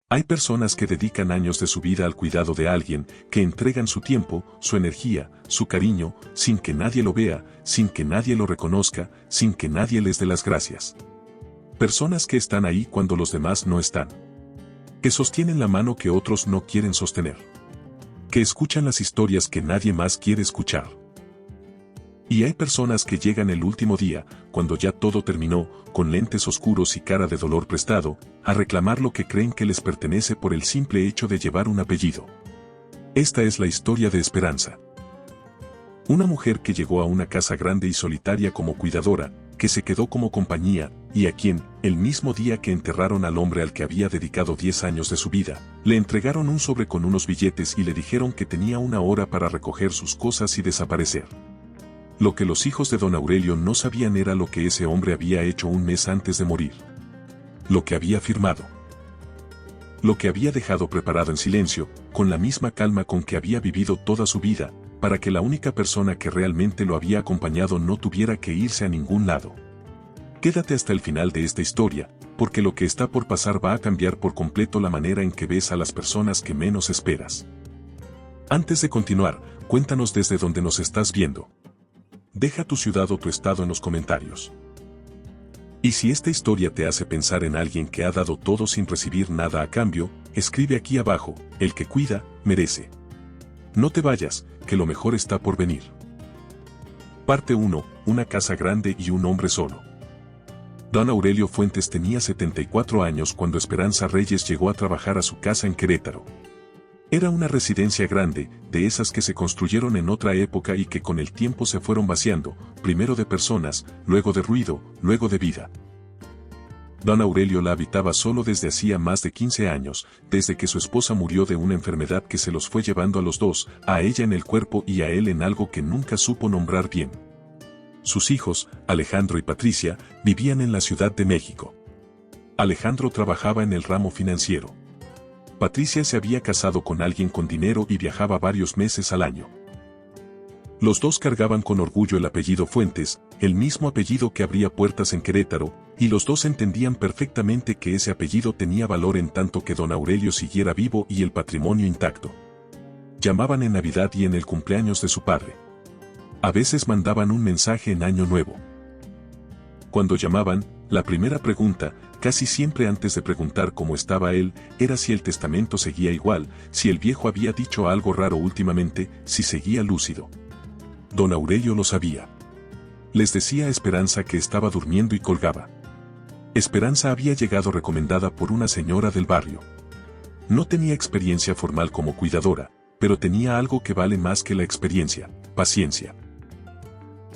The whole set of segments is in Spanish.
Hay personas que dedican años de su vida al cuidado de alguien, que entregan su tiempo, su energía, su cariño, sin que nadie lo vea, sin que nadie lo reconozca, sin que nadie les dé las gracias. Personas que están ahí cuando los demás no están. Que sostienen la mano que otros no quieren sostener. Que escuchan las historias que nadie más quiere escuchar. Y hay personas que llegan el último día, cuando ya todo terminó, con lentes oscuros y cara de dolor prestado, a reclamar lo que creen que les pertenece por el simple hecho de llevar un apellido. Esta es la historia de Esperanza. Una mujer que llegó a una casa grande y solitaria como cuidadora, que se quedó como compañía, y a quien, el mismo día que enterraron al hombre al que había dedicado 10 años de su vida, le entregaron un sobre con unos billetes y le dijeron que tenía 1 hora para recoger sus cosas y desaparecer. Lo que los hijos de don Aurelio no sabían era lo que ese hombre había hecho un mes antes de morir. Lo que había firmado. Lo que había dejado preparado en silencio, con la misma calma con que había vivido toda su vida, para que la única persona que realmente lo había acompañado no tuviera que irse a ningún lado. Quédate hasta el final de esta historia, porque lo que está por pasar va a cambiar por completo la manera en que ves a las personas que menos esperas. Antes de continuar, cuéntanos desde dónde nos estás viendo. Deja tu ciudad o tu estado en los comentarios. Y si esta historia te hace pensar en alguien que ha dado todo sin recibir nada a cambio, escribe aquí abajo: el que cuida, merece. No te vayas, que lo mejor está por venir. Parte 1. Una casa grande y un hombre solo. Don Aurelio Fuentes tenía 74 años cuando Esperanza Reyes llegó a trabajar a su casa en Querétaro. Era una residencia grande, de esas que se construyeron en otra época y que con el tiempo se fueron vaciando, primero de personas, luego de ruido, luego de vida. Don Aurelio la habitaba solo desde hacía más de 15 años, desde que su esposa murió de una enfermedad que se los fue llevando a los dos, a ella en el cuerpo y a él en algo que nunca supo nombrar bien. Sus hijos, Alejandro y Patricia, vivían en la Ciudad de México. Alejandro trabajaba en el ramo financiero. Patricia se había casado con alguien con dinero y viajaba varios meses al año. Los dos cargaban con orgullo el apellido Fuentes, el mismo apellido que abría puertas en Querétaro, y los dos entendían perfectamente que ese apellido tenía valor en tanto que don Aurelio siguiera vivo y el patrimonio intacto. Llamaban en Navidad y en el cumpleaños de su padre. A veces mandaban un mensaje en Año Nuevo. Cuando llamaban, la primera pregunta, casi siempre antes de preguntar cómo estaba él, era si el testamento seguía igual, si el viejo había dicho algo raro últimamente, si seguía lúcido. Don Aurelio lo sabía. Les decía a Esperanza que estaba durmiendo y colgaba. Esperanza había llegado recomendada por una señora del barrio. No tenía experiencia formal como cuidadora, pero tenía algo que vale más que la experiencia: paciencia.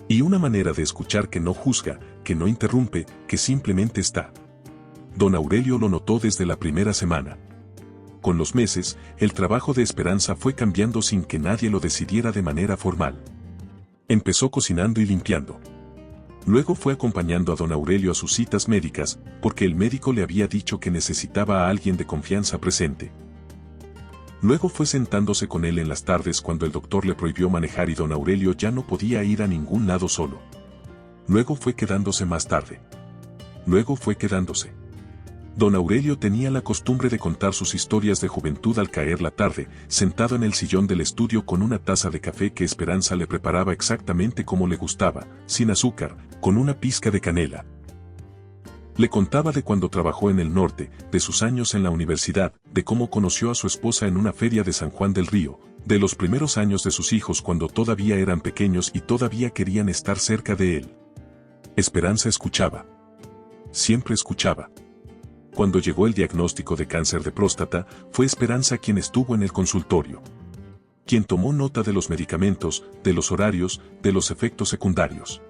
Y una manera de escuchar que no juzga, que no interrumpe, que simplemente está. Don Aurelio lo notó desde la primera semana. Con los meses, el trabajo de Esperanza fue cambiando sin que nadie lo decidiera de manera formal. Empezó cocinando y limpiando. Luego fue acompañando a don Aurelio a sus citas médicas, porque el médico le había dicho que necesitaba a alguien de confianza presente. Luego fue sentándose con él en las tardes cuando el doctor le prohibió manejar y don Aurelio ya no podía ir a ningún lado solo. Luego fue quedándose más tarde. Luego fue quedándose. Don Aurelio tenía la costumbre de contar sus historias de juventud al caer la tarde, sentado en el sillón del estudio con una taza de café que Esperanza le preparaba exactamente como le gustaba, sin azúcar, con una pizca de canela. Le contaba de cuando trabajó en el norte, de sus años en la universidad, de cómo conoció a su esposa en una feria de San Juan del Río, de los primeros años de sus hijos cuando todavía eran pequeños y todavía querían estar cerca de él. Esperanza escuchaba. Siempre escuchaba. Cuando llegó el diagnóstico de cáncer de próstata, fue Esperanza quien estuvo en el consultorio. Quien tomó nota de los medicamentos, de los horarios, de los efectos secundarios.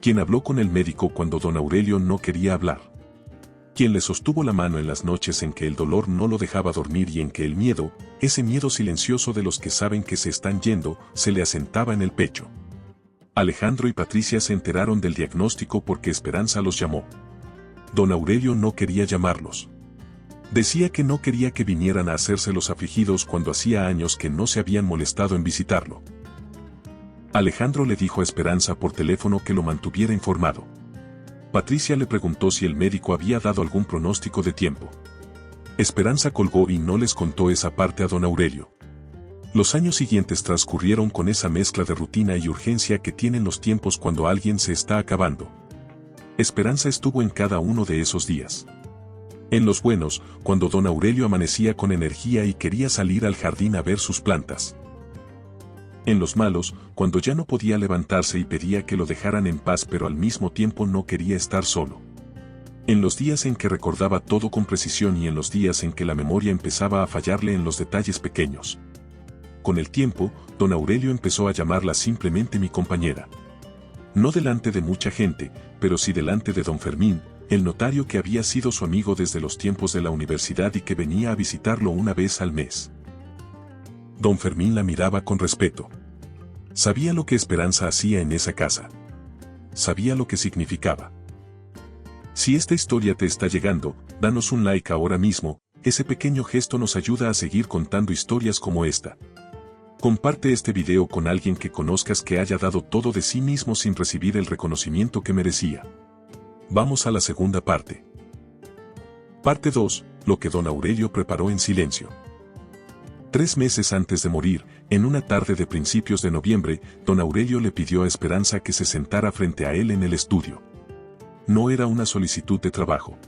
Quien habló con el médico cuando don Aurelio no quería hablar. Quien le sostuvo la mano en las noches en que el dolor no lo dejaba dormir y en que el miedo, ese miedo silencioso de los que saben que se están yendo, se le asentaba en el pecho. Alejandro y Patricia se enteraron del diagnóstico porque Esperanza los llamó. Don Aurelio no quería llamarlos. Decía que no quería que vinieran a hacerse los afligidos cuando hacía años que no se habían molestado en visitarlo. Alejandro le dijo a Esperanza por teléfono que lo mantuviera informado. Patricia le preguntó si el médico había dado algún pronóstico de tiempo. Esperanza colgó y no les contó esa parte a don Aurelio. Los años siguientes transcurrieron con esa mezcla de rutina y urgencia que tienen los tiempos cuando alguien se está acabando. Esperanza estuvo en cada uno de esos días. En los buenos, cuando don Aurelio amanecía con energía y quería salir al jardín a ver sus plantas. En los malos, cuando ya no podía levantarse y pedía que lo dejaran en paz pero al mismo tiempo no quería estar solo. En los días en que recordaba todo con precisión y en los días en que la memoria empezaba a fallarle en los detalles pequeños. Con el tiempo, don Aurelio empezó a llamarla simplemente mi compañera. No delante de mucha gente, pero sí delante de don Fermín, el notario que había sido su amigo desde los tiempos de la universidad y que venía a visitarlo una vez al mes. Don Fermín la miraba con respeto. Sabía lo que Esperanza hacía en esa casa. Sabía lo que significaba. Si esta historia te está llegando, danos un like ahora mismo, ese pequeño gesto nos ayuda a seguir contando historias como esta. Comparte este video con alguien que conozcas que haya dado todo de sí mismo sin recibir el reconocimiento que merecía. Vamos a la segunda parte. Parte 2, lo que don Aurelio preparó en silencio. 3 meses antes de morir, en una tarde de principios de noviembre, don Aurelio le pidió a Esperanza que se sentara frente a él en el estudio. No era una solicitud de trabajo.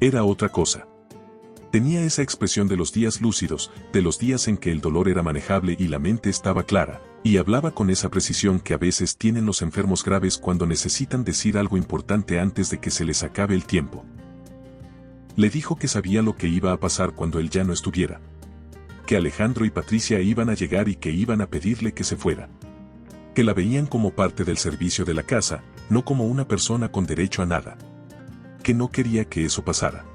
Era otra cosa. Tenía esa expresión de los días lúcidos, de los días en que el dolor era manejable y la mente estaba clara, y hablaba con esa precisión que a veces tienen los enfermos graves cuando necesitan decir algo importante antes de que se les acabe el tiempo. Le dijo que sabía lo que iba a pasar cuando él ya no estuviera. Que Alejandro y Patricia iban a llegar y que iban a pedirle que se fuera. Que la veían como parte del servicio de la casa, no como una persona con derecho a nada. Que no quería que eso pasara.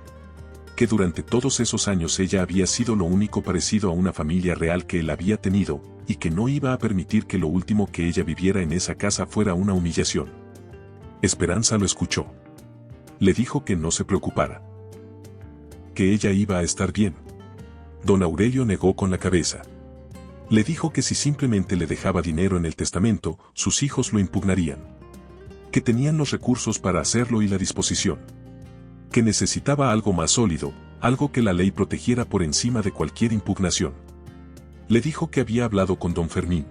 Que durante todos esos años ella había sido lo único parecido a una familia real que él había tenido, y que no iba a permitir que lo último que ella viviera en esa casa fuera una humillación. Esperanza lo escuchó. Le dijo que no se preocupara. Que ella iba a estar bien. Don Aurelio negó con la cabeza. Le dijo que si simplemente le dejaba dinero en el testamento, sus hijos lo impugnarían. Que tenían los recursos para hacerlo y la disposición. Que necesitaba algo más sólido, algo que la ley protegiera por encima de cualquier impugnación. Le dijo que había hablado con don Fermín.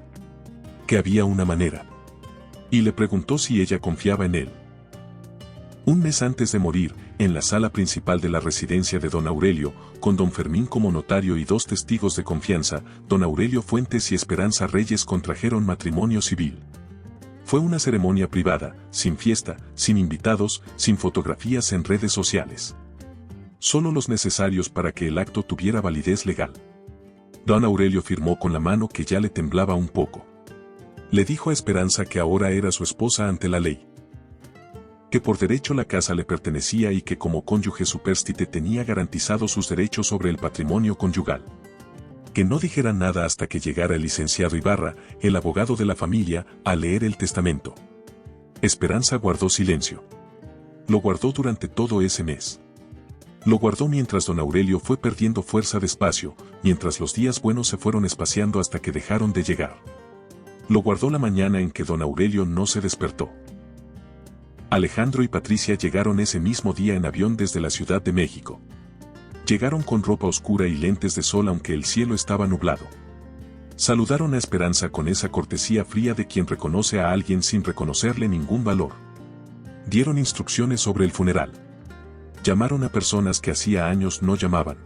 Que había una manera. Y le preguntó si ella confiaba en él. Un mes antes de morir, en la sala principal de la residencia de don Aurelio, con don Fermín como notario y 2 testigos de confianza, don Aurelio Fuentes y Esperanza Reyes contrajeron matrimonio civil. Fue una ceremonia privada, sin fiesta, sin invitados, sin fotografías en redes sociales. Solo los necesarios para que el acto tuviera validez legal. Don Aurelio firmó con la mano que ya le temblaba un poco. Le dijo a Esperanza que ahora era su esposa ante la ley. Que por derecho la casa le pertenecía y que como cónyuge supérstite tenía garantizados sus derechos sobre el patrimonio conyugal. Que no dijera nada hasta que llegara el licenciado Ibarra, el abogado de la familia, a leer el testamento. Esperanza guardó silencio. Lo guardó durante todo ese mes. Lo guardó mientras don Aurelio fue perdiendo fuerza despacio, mientras los días buenos se fueron espaciando hasta que dejaron de llegar. Lo guardó la mañana en que don Aurelio no se despertó. Alejandro y Patricia llegaron ese mismo día en avión desde la Ciudad de México. Llegaron con ropa oscura y lentes de sol aunque el cielo estaba nublado. Saludaron a Esperanza con esa cortesía fría de quien reconoce a alguien sin reconocerle ningún valor. Dieron instrucciones sobre el funeral. Llamaron a personas que hacía años no llamaban.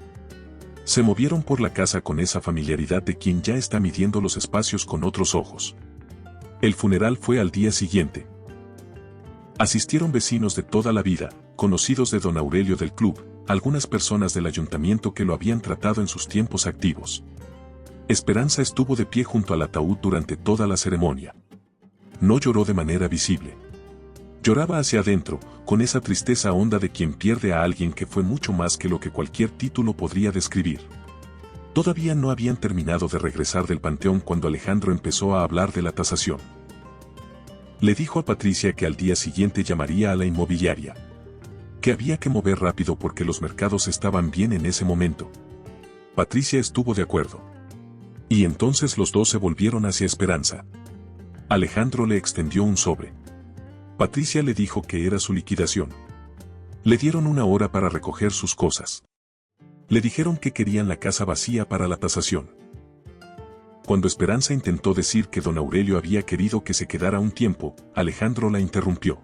Se movieron por la casa con esa familiaridad de quien ya está midiendo los espacios con otros ojos. El funeral fue al día siguiente. Asistieron vecinos de toda la vida, conocidos de don Aurelio del club, algunas personas del ayuntamiento que lo habían tratado en sus tiempos activos. Esperanza estuvo de pie junto al ataúd durante toda la ceremonia. No lloró de manera visible. Lloraba hacia adentro, con esa tristeza honda de quien pierde a alguien que fue mucho más que lo que cualquier título podría describir. Todavía no habían terminado de regresar del panteón cuando Alejandro empezó a hablar de la tasación. Le dijo a Patricia que al día siguiente llamaría a la inmobiliaria. Que había que mover rápido porque los mercados estaban bien en ese momento. Patricia estuvo de acuerdo. Y entonces los dos se volvieron hacia Esperanza. Alejandro le extendió un sobre. Patricia le dijo que era su liquidación. Le dieron 1 hora para recoger sus cosas. Le dijeron que querían la casa vacía para la tasación. Cuando Esperanza intentó decir que don Aurelio había querido que se quedara un tiempo, Alejandro la interrumpió.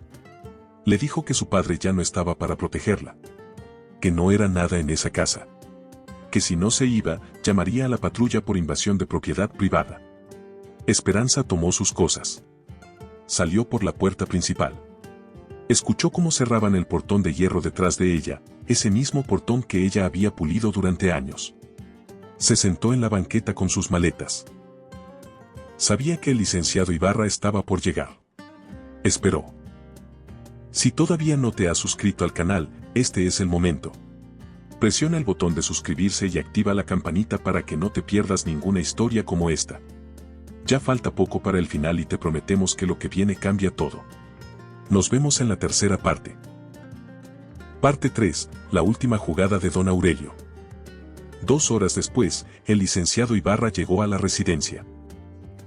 Le dijo que su padre ya no estaba para protegerla. Que no era nada en esa casa. Que si no se iba, llamaría a la patrulla por invasión de propiedad privada. Esperanza tomó sus cosas. Salió por la puerta principal. Escuchó cómo cerraban el portón de hierro detrás de ella, ese mismo portón que ella había pulido durante años. Se sentó en la banqueta con sus maletas. Sabía que el licenciado Ibarra estaba por llegar. Esperó. Si todavía no te has suscrito al canal, este es el momento. Presiona el botón de suscribirse y activa la campanita para que no te pierdas ninguna historia como esta. Ya falta poco para el final y te prometemos que lo que viene cambia todo. Nos vemos en la tercera parte. Parte 3, la última jugada de don Aurelio. 2 horas después, el licenciado Ibarra llegó a la residencia.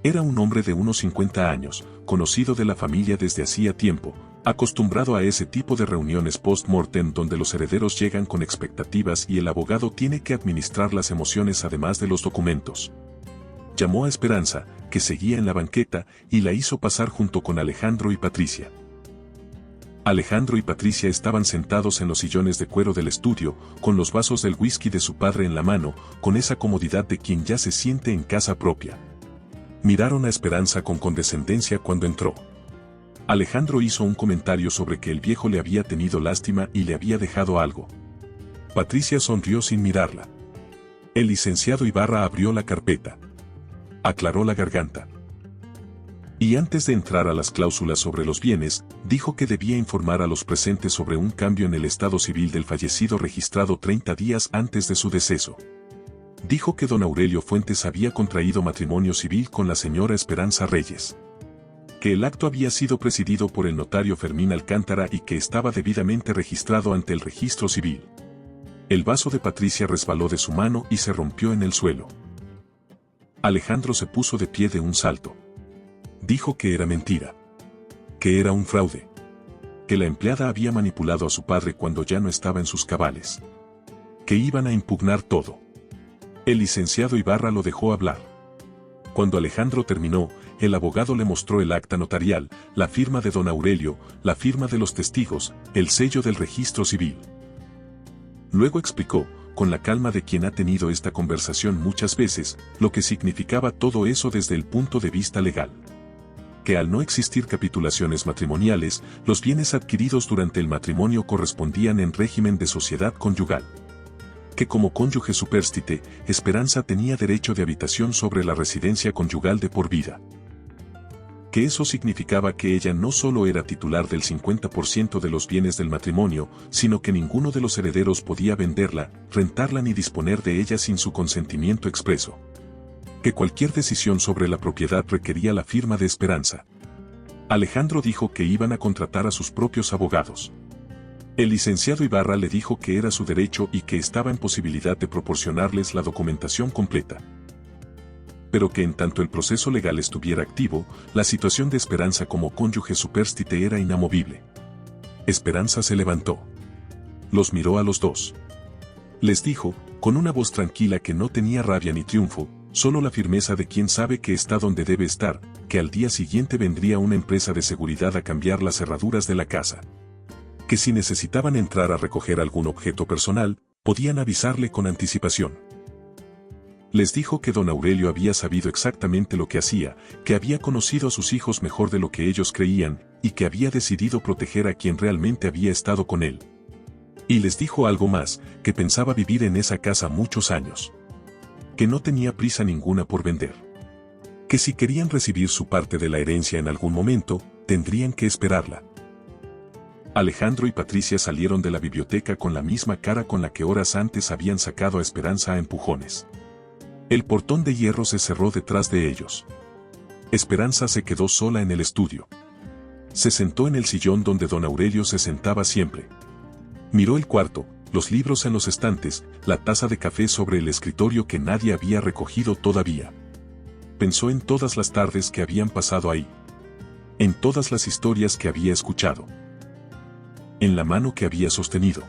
Era un hombre de unos 50 años, conocido de la familia desde hacía tiempo, acostumbrado a ese tipo de reuniones post-mortem donde los herederos llegan con expectativas y el abogado tiene que administrar las emociones además de los documentos. Llamó a Esperanza, que seguía en la banqueta, y la hizo pasar junto con Alejandro y Patricia. Alejandro y Patricia estaban sentados en los sillones de cuero del estudio, con los vasos del whisky de su padre en la mano, con esa comodidad de quien ya se siente en casa propia. Miraron a Esperanza con condescendencia cuando entró. Alejandro hizo un comentario sobre que el viejo le había tenido lástima y le había dejado algo. Patricia sonrió sin mirarla. El licenciado Ibarra abrió la carpeta. Aclaró la garganta. Y antes de entrar a las cláusulas sobre los bienes, dijo que debía informar a los presentes sobre un cambio en el estado civil del fallecido registrado 30 días antes de su deceso. Dijo que don Aurelio Fuentes había contraído matrimonio civil con la señora Esperanza Reyes. Que el acto había sido presidido por el notario Fermín Alcántara y que estaba debidamente registrado ante el registro civil. El vaso de Patricia resbaló de su mano y se rompió en el suelo. Alejandro se puso de pie de un salto. Dijo que era mentira. Que era un fraude. Que la empleada había manipulado a su padre cuando ya no estaba en sus cabales. Que iban a impugnar todo. El licenciado Ibarra lo dejó hablar. Cuando Alejandro terminó, el abogado le mostró el acta notarial, la firma de don Aurelio, la firma de los testigos, el sello del registro civil. Luego explicó, con la calma de quien ha tenido esta conversación muchas veces, lo que significaba todo eso desde el punto de vista legal. Que al no existir capitulaciones matrimoniales, los bienes adquiridos durante el matrimonio correspondían en régimen de sociedad conyugal. Que como cónyuge superstite, Esperanza tenía derecho de habitación sobre la residencia conyugal de por vida. Que eso significaba que ella no solo era titular del 50% de los bienes del matrimonio, sino que ninguno de los herederos podía venderla, rentarla ni disponer de ella sin su consentimiento expreso. Que cualquier decisión sobre la propiedad requería la firma de Esperanza. Alejandro dijo que iban a contratar a sus propios abogados. El licenciado Ibarra le dijo que era su derecho y que estaba en posibilidad de proporcionarles la documentación completa. Pero que en tanto el proceso legal estuviera activo, la situación de Esperanza como cónyuge superstite era inamovible. Esperanza se levantó. Los miró a los dos. Les dijo, con una voz tranquila que no tenía rabia ni triunfo, solo la firmeza de quien sabe que está donde debe estar, que al día siguiente vendría una empresa de seguridad a cambiar las cerraduras de la casa. Que si necesitaban entrar a recoger algún objeto personal, podían avisarle con anticipación. Les dijo que don Aurelio había sabido exactamente lo que hacía, que había conocido a sus hijos mejor de lo que ellos creían, y que había decidido proteger a quien realmente había estado con él. Y les dijo algo más, que pensaba vivir en esa casa muchos años. Que no tenía prisa ninguna por vender. Que si querían recibir su parte de la herencia en algún momento, tendrían que esperarla. Alejandro y Patricia salieron de la biblioteca con la misma cara con la que horas antes habían sacado a Esperanza a empujones. El portón de hierro se cerró detrás de ellos. Esperanza se quedó sola en el estudio. Se sentó en el sillón donde don Aurelio se sentaba siempre. Miró el cuarto, los libros en los estantes, la taza de café sobre el escritorio que nadie había recogido todavía. Pensó en todas las tardes que habían pasado ahí. En todas las historias que había escuchado. En la mano que había sostenido.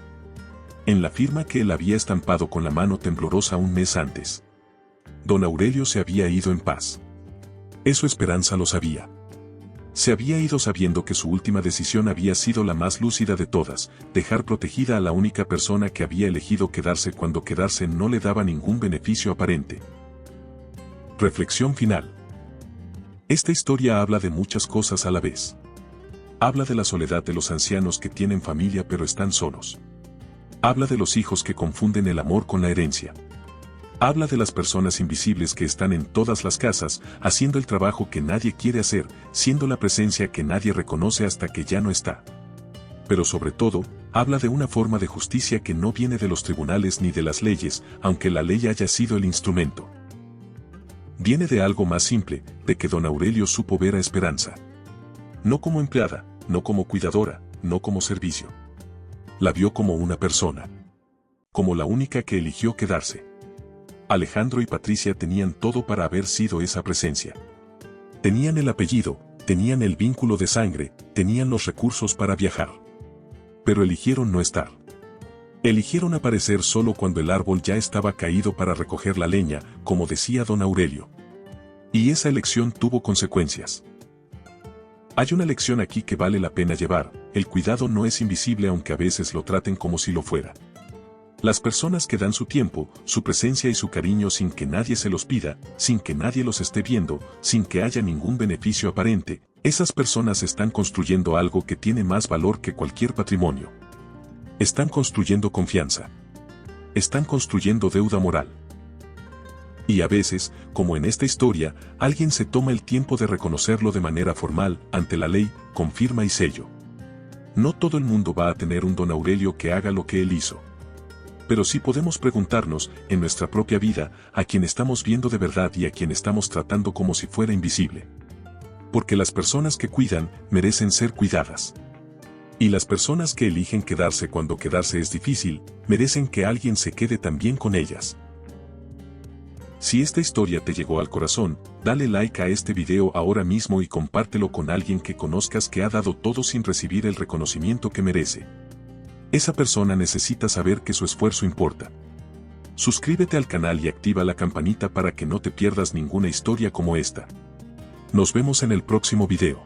en la firma que él había estampado con la mano temblorosa un mes antes. Don Aurelio se había ido en paz. Eso Esperanza lo sabía. Se había ido sabiendo que su última decisión había sido la más lúcida de todas, dejar protegida a la única persona que había elegido quedarse cuando quedarse no le daba ningún beneficio aparente. Reflexión final. Esta historia habla de muchas cosas a la vez. Habla de la soledad de los ancianos que tienen familia pero están solos. Habla de los hijos que confunden el amor con la herencia. Habla de las personas invisibles que están en todas las casas, haciendo el trabajo que nadie quiere hacer, siendo la presencia que nadie reconoce hasta que ya no está. Pero sobre todo, habla de una forma de justicia que no viene de los tribunales ni de las leyes, aunque la ley haya sido el instrumento. Viene de algo más simple, de que don Aurelio supo ver a Esperanza. No como empleada, no como cuidadora, no como servicio. La vio como una persona. Como la única que eligió quedarse. Alejandro y Patricia tenían todo para haber sido esa presencia. Tenían el apellido, tenían el vínculo de sangre, tenían los recursos para viajar. Pero eligieron no estar. Eligieron aparecer solo cuando el árbol ya estaba caído para recoger la leña, como decía don Aurelio. Y esa elección tuvo consecuencias. Hay una lección aquí que vale la pena llevar: el cuidado no es invisible aunque a veces lo traten como si lo fuera. Las personas que dan su tiempo, su presencia y su cariño sin que nadie se los pida, sin que nadie los esté viendo, sin que haya ningún beneficio aparente, esas personas están construyendo algo que tiene más valor que cualquier patrimonio. Están construyendo confianza. Están construyendo deuda moral. Y a veces, como en esta historia, alguien se toma el tiempo de reconocerlo de manera formal, ante la ley, con firma y sello. No todo el mundo va a tener un don Aurelio que haga lo que él hizo. Pero sí podemos preguntarnos, en nuestra propia vida, a quién estamos viendo de verdad y a quién estamos tratando como si fuera invisible. Porque las personas que cuidan, merecen ser cuidadas. Y las personas que eligen quedarse cuando quedarse es difícil, merecen que alguien se quede también con ellas. Si esta historia te llegó al corazón, dale like a este video ahora mismo y compártelo con alguien que conozcas que ha dado todo sin recibir el reconocimiento que merece. Esa persona necesita saber que su esfuerzo importa. Suscríbete al canal y activa la campanita para que no te pierdas ninguna historia como esta. Nos vemos en el próximo video.